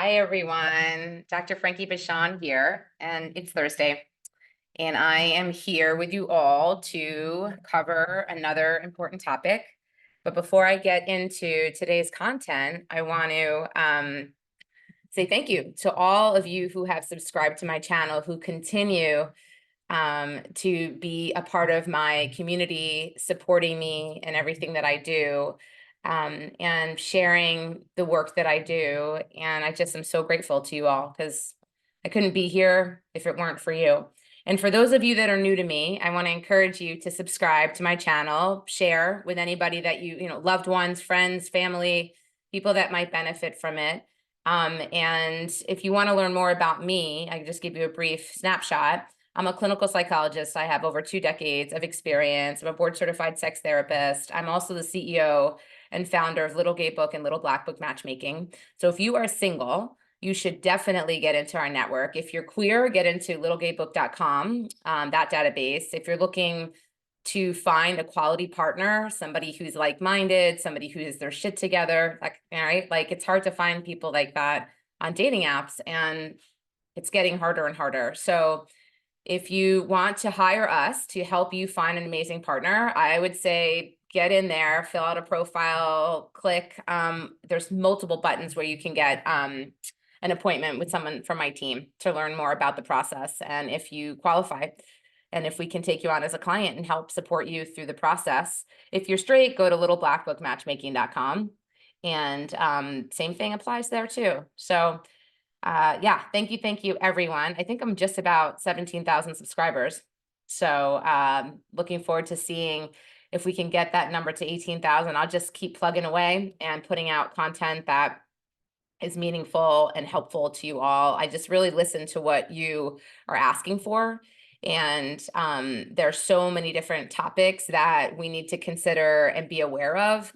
Hi, everyone. Dr. Frankie Bashan here, and it's Thursday. And I am here with you all to cover another important topic. But before I get into today's content, I want to say thank you to all of you who have subscribed to my channel, who continue to be a part of my community, supporting me in everything that I do, and sharing the work that I do. And I just am so grateful to you all because I couldn't be here if it weren't for you. And for those of you that are new to me, I want to encourage you to subscribe to my channel, share with anybody that loved ones, friends, family, people that might benefit from it. And if you want to learn more about me, I can just give you a brief snapshot. I'm a clinical psychologist. I have over 2 decades of experience. I'm a board certified sex therapist. I'm also the CEO and founder of Little Gay Book and Little Black Book Matchmaking. So if you are single, you should definitely get into our network. If you're queer, get into littlegaybook.com, that database. If you're looking to find a quality partner, somebody who's like-minded, somebody who has their shit together, like it's hard to find people like that on dating apps, and it's getting harder and harder. So if you want to hire us to help you find an amazing partner, I would say get in there, fill out a profile, click. There's multiple buttons where you can get an appointment with someone from my team to learn more about the process. And if you qualify, and if we can take you on as a client and help support you through the process. If you're straight, go to littleblackbookmatchmaking.com. And same thing applies there too. So yeah, thank you, everyone. I think I'm just about 17,000 subscribers. So looking forward to seeing if we can get that number to 18,000. I'll just keep plugging away and putting out content that is meaningful and helpful to you all. I just really listen to what you are asking for. And there's so many different topics that we need to consider and be aware of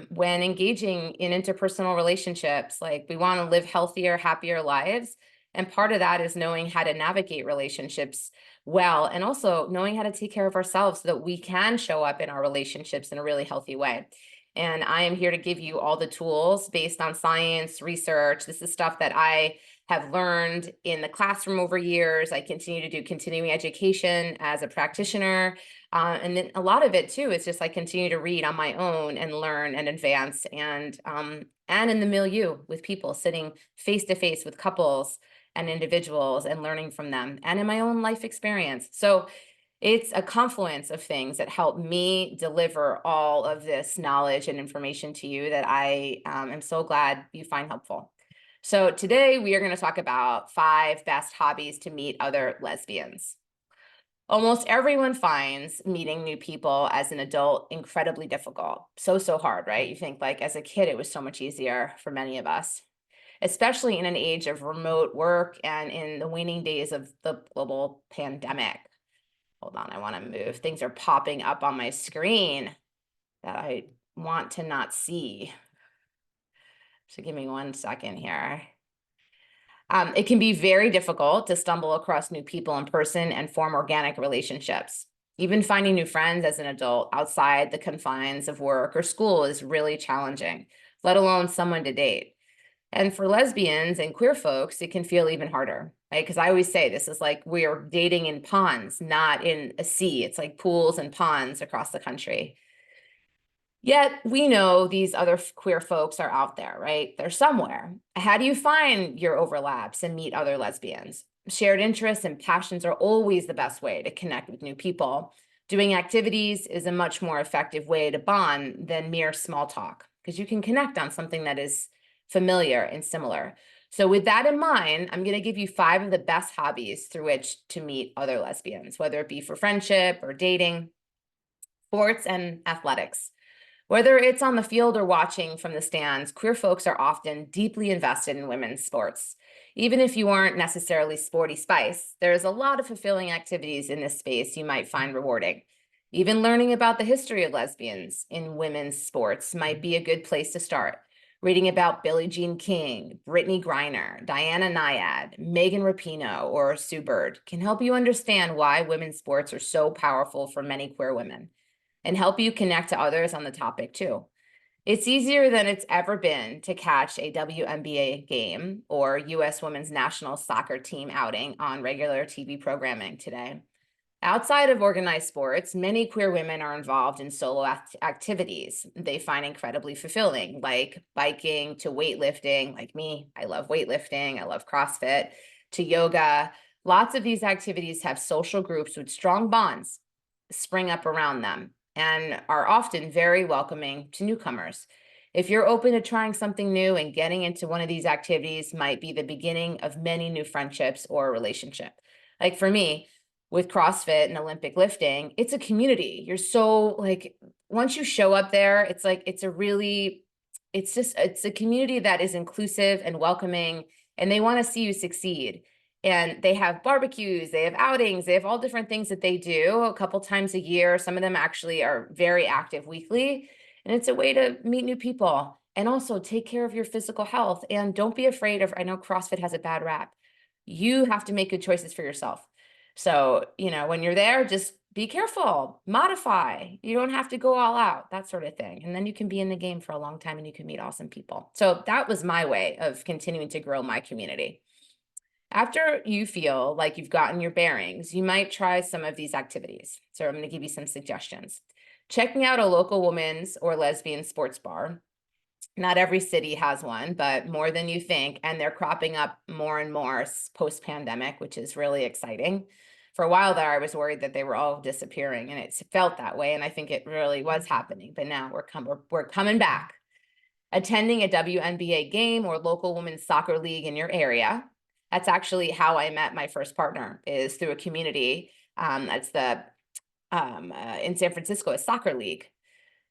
when engaging in interpersonal relationships. Like, we want to live healthier, happier lives. And part of that is knowing how to navigate relationships well, and also knowing how to take care of ourselves so that we can show up in our relationships in a really healthy way. And I am here to give you all the tools based on science, research. This is stuff that I have learned in the classroom over years. I continue to do continuing education as a practitioner. And then a lot of it too is just I continue to read on my own and learn and advance, and in the milieu with people, sitting face to face with couples and individuals and learning from them, and in my own life experience. So it's a confluence of things that help me deliver all of this knowledge and information to you that I am so glad you find helpful. So today we are going to talk about 5 best hobbies to meet other lesbians. Almost everyone finds meeting new people as an adult incredibly difficult. So hard, right? You think, like, as a kid, it was so much easier for many of us, especially in an age of remote work and in the waning days of the global pandemic. Hold on, I want to move. Things are popping up on my screen that I want to not see. So give me 1 second here. It can be very difficult to stumble across new people in person and form organic relationships. Even finding new friends as an adult outside the confines of work or school is really challenging, let alone someone to date. And for lesbians and queer folks, it can feel even harder, right? Because I always say this is like we're dating in ponds, not in a sea. It's like pools and ponds across the country. Yet we know these other queer folks are out there, right? They're somewhere. How do you find your overlaps and meet other lesbians? Shared interests and passions are always the best way to connect with new people. Doing activities is a much more effective way to bond than mere small talk, because you can connect on something that is familiar and similar. So with that in mind, I'm going to give you 5 of the best hobbies through which to meet other lesbians, whether it be for friendship or dating, sports, and athletics. Whether it's on the field or watching from the stands, queer folks are often deeply invested in women's sports. Even if you aren't necessarily sporty spice, there's a lot of fulfilling activities in this space you might find rewarding. Even learning about the history of lesbians in women's sports might be a good place to start. Reading about Billie Jean King, Brittany Griner, Diana Nyad, Megan Rapinoe, or Sue Bird can help you understand why women's sports are so powerful for many queer women, and help you connect to others on the topic too. It's easier than it's ever been to catch a WNBA game or US women's national soccer team outing on regular TV programming today. Outside of organized sports, many queer women are involved in solo activities they find incredibly fulfilling, like biking to weightlifting, like me. I love weightlifting, I love CrossFit, to yoga. Lots of these activities have social groups with strong bonds spring up around them and are often very welcoming to newcomers. If you're open to trying something new and getting into one of these activities might be the beginning of many new friendships or a relationship. Like for me, with CrossFit and Olympic lifting, it's a community. You're so like, once you show up there, it's like, it's a community that is inclusive and welcoming, and they want to see you succeed. And they have barbecues, they have outings, they have all different things that they do a couple times a year. Some of them actually are very active weekly. And it's a way to meet new people and also take care of your physical health. And don't be afraid of, I know CrossFit has a bad rap. You have to make good choices for yourself. So, when you're there, just be careful, modify. You don't have to go all out, that sort of thing. And then you can be in the game for a long time and you can meet awesome people. So that was my way of continuing to grow my community. After you feel like you've gotten your bearings, you might try some of these activities. So I'm going to give you some suggestions. Checking out a local women's or lesbian sports bar. Not every city has one, but more than you think. And they're cropping up more and more post-pandemic, which is really exciting. For a while there, I was worried that they were all disappearing, and it felt that way. And I think it really was happening. But now we're coming back. Attending a WNBA game or local women's soccer league in your area. That's actually how I met my first partner, is through a community. That's in San Francisco, a soccer league.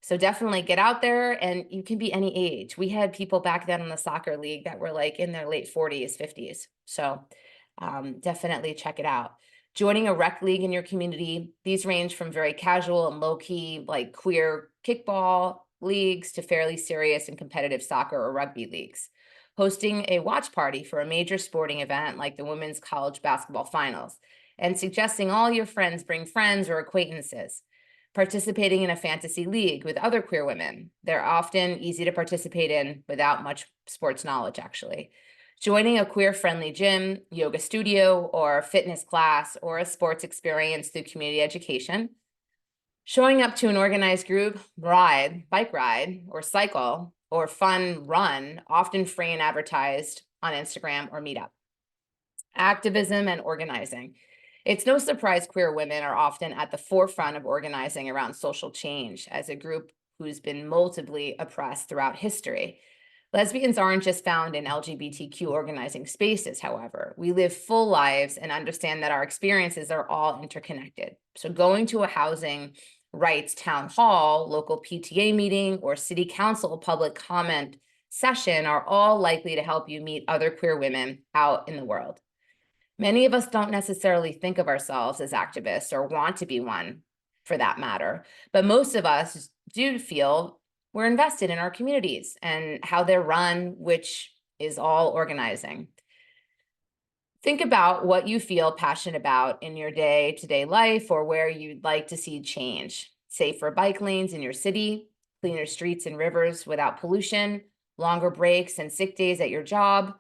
So definitely get out there, and you can be any age. We had people back then in the soccer league that were like in their late 40s, 50s. So definitely check it out. Joining a rec league in your community. These range from very casual and low-key, like queer kickball leagues, to fairly serious and competitive soccer or rugby leagues. Hosting a watch party for a major sporting event like the women's college basketball finals, and suggesting all your friends bring friends or acquaintances. Participating in a fantasy league with other queer women. They're often easy to participate in without much sports knowledge, actually. Joining a queer-friendly gym, yoga studio, or fitness class, or a sports experience through community education. Showing up to an organized group, bike ride, or cycle, or fun run, often free and advertised on Instagram or Meetup. Activism and organizing. It's no surprise queer women are often at the forefront of organizing around social change as a group who's been multiply oppressed throughout history. Lesbians aren't just found in LGBTQ organizing spaces, however. We live full lives and understand that our experiences are all interconnected. So going to a housing rights town hall, local PTA meeting, or city council public comment session are all likely to help you meet other queer women out in the world. Many of us don't necessarily think of ourselves as activists or want to be one, for that matter, but most of us do feel we're invested in our communities and how they're run, which is all organizing. Think about what you feel passionate about in your day-to-day life, or where you'd like to see change. Safer bike lanes in your city, cleaner streets and rivers without pollution, longer breaks and sick days at your job.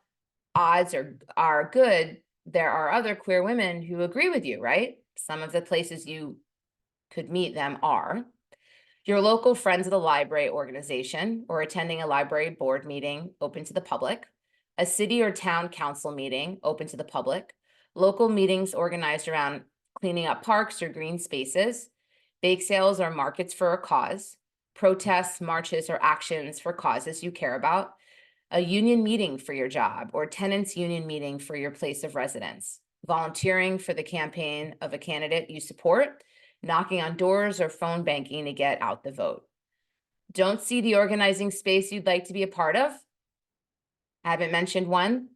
Odds are good there are other queer women who agree with you, right? Some of the places you could meet them are your local Friends of the Library organization, or attending a library board meeting open to the public, a city or town council meeting open to the public, local meetings organized around cleaning up parks or green spaces, bake sales or markets for a cause, protests, marches, or actions for causes you care about, a union meeting for your job or tenants union meeting for your place of residence, volunteering for the campaign of a candidate you support, knocking on doors or phone banking to get out the vote. Don't see the organizing space you'd like to be a part of? I haven't mentioned one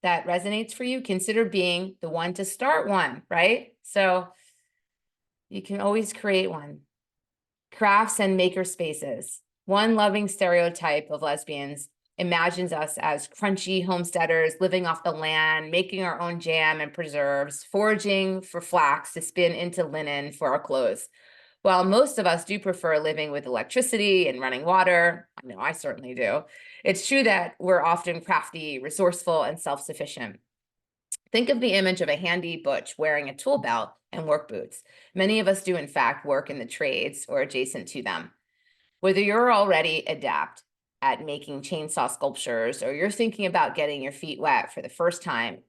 that resonates for you. Consider being the one to start one, right? So you can always create one. Crafts and maker spaces. One loving stereotype of lesbians imagines us as crunchy homesteaders living off the land, making our own jam and preserves, foraging for flax to spin into linen for our clothes. While most of us do prefer living with electricity and running water, I know I certainly do, it's true that we're often crafty, resourceful, and self-sufficient. Think of the image of a handy butch wearing a tool belt and work boots. Many of us do, in fact, work in the trades or adjacent to them. Whether you're already adept at making chainsaw sculptures or you're thinking about getting your feet wet for the first time,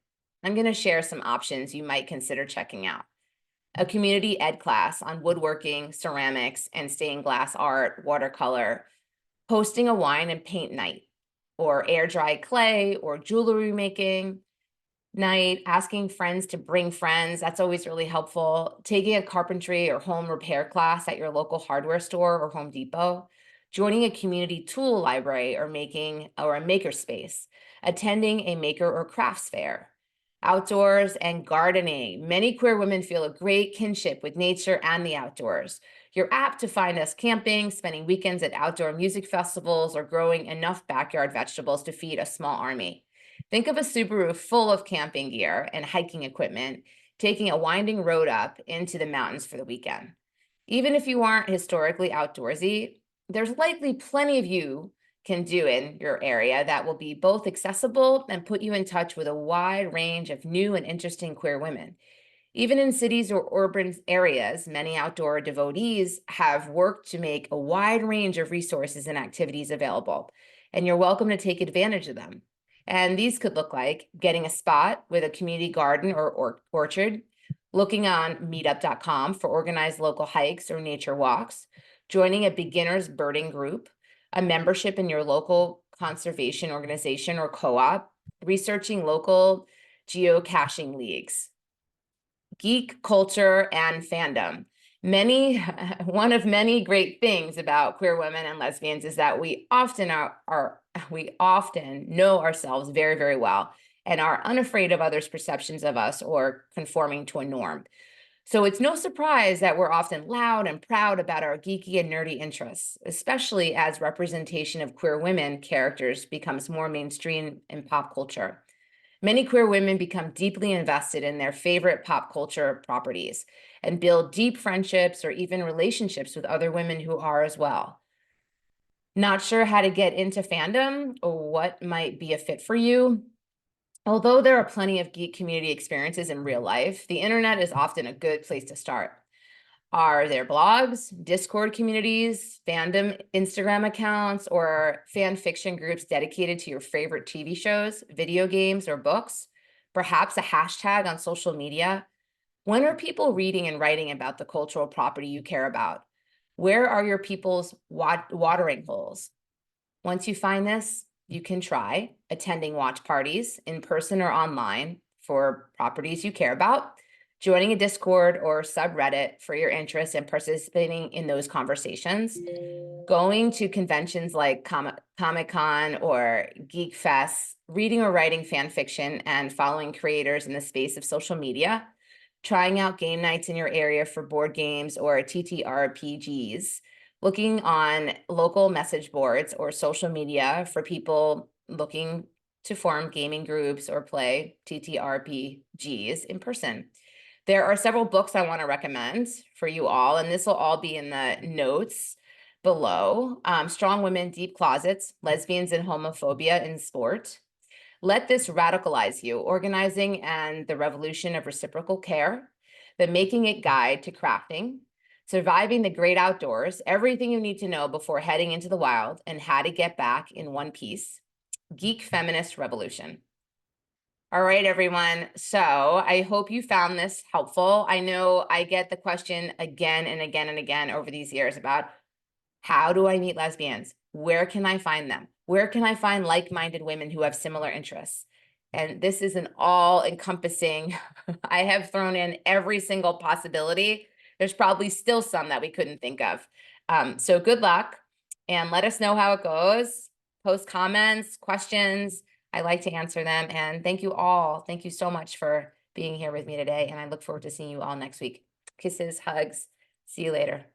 I'm going to share some options you might consider checking out. A community ed class on woodworking, ceramics, and stained glass art, watercolor, hosting a wine and paint night, or air dried clay, or jewelry making night, asking friends to bring friends. That's always really helpful. Taking a carpentry or home repair class at your local hardware store or Home Depot. Joining a community tool library or a maker space. Attending a maker or crafts fair. Outdoors and gardening. Many queer women feel a great kinship with nature and the outdoors. You're apt to find us camping, spending weekends at outdoor music festivals, or growing enough backyard vegetables to feed a small army. Think of a Subaru full of camping gear and hiking equipment, taking a winding road up into the mountains for the weekend. Even if you aren't historically outdoorsy, there's likely plenty of you can do in your area that will be both accessible and put you in touch with a wide range of new and interesting queer women. Even in cities or urban areas, many outdoor devotees have worked to make a wide range of resources and activities available, and you're welcome to take advantage of them. And these could look like getting a spot with a community garden or orchard, looking on meetup.com for organized local hikes or nature walks, joining a beginner's birding group, a membership in your local conservation organization or co-op, researching local geocaching leagues. Geek culture and fandom. One of many great things about queer women and lesbians is that we often know ourselves very, very well and are unafraid of others' perceptions of us or conforming to a norm. So it's no surprise that we're often loud and proud about our geeky and nerdy interests, especially as representation of queer women characters becomes more mainstream in pop culture. Many queer women become deeply invested in their favorite pop culture properties and build deep friendships or even relationships with other women who are as well. Not sure how to get into fandom or what might be a fit for you? Although there are plenty of geek community experiences in real life, the internet is often a good place to start. Are there blogs, Discord communities, fandom Instagram accounts, or fan fiction groups dedicated to your favorite TV shows, video games, or books? Perhaps a hashtag on social media? When are people reading and writing about the cultural property you care about? Where are your people's watering holes? Once you find this, you can try attending watch parties in person or online for properties you care about, joining a Discord or subreddit for your interests and participating in those conversations, going to conventions like Comic-Con or Geek Fest, reading or writing fan fiction and following creators in the space of social media, trying out game nights in your area for board games or TTRPGs, looking on local message boards or social media for people looking to form gaming groups or play TTRPGs in person. There are several books I want to recommend for you all, and this will all be in the notes below. Strong Women, Deep Closets, Lesbians and Homophobia in Sport. Let This Radicalize You, Organizing and the Revolution of Reciprocal Care, The Making It Guide to Crafting, Surviving the Great Outdoors, Everything You Need to Know Before Heading into the Wild, and How to Get Back in One Piece, Geek Feminist Revolution. All right, everyone. So I hope you found this helpful. I know I get the question again and again and again over these years about how do I meet lesbians? Where can I find them? Where can I find like-minded women who have similar interests? And this is an all-encompassing, I have thrown in every single possibility. There's probably still some that we couldn't think of. So good luck and let us know how it goes. Post comments, questions. I like to answer them. And thank you all. Thank you so much for being here with me today. And I look forward to seeing you all next week. Kisses, hugs. See you later.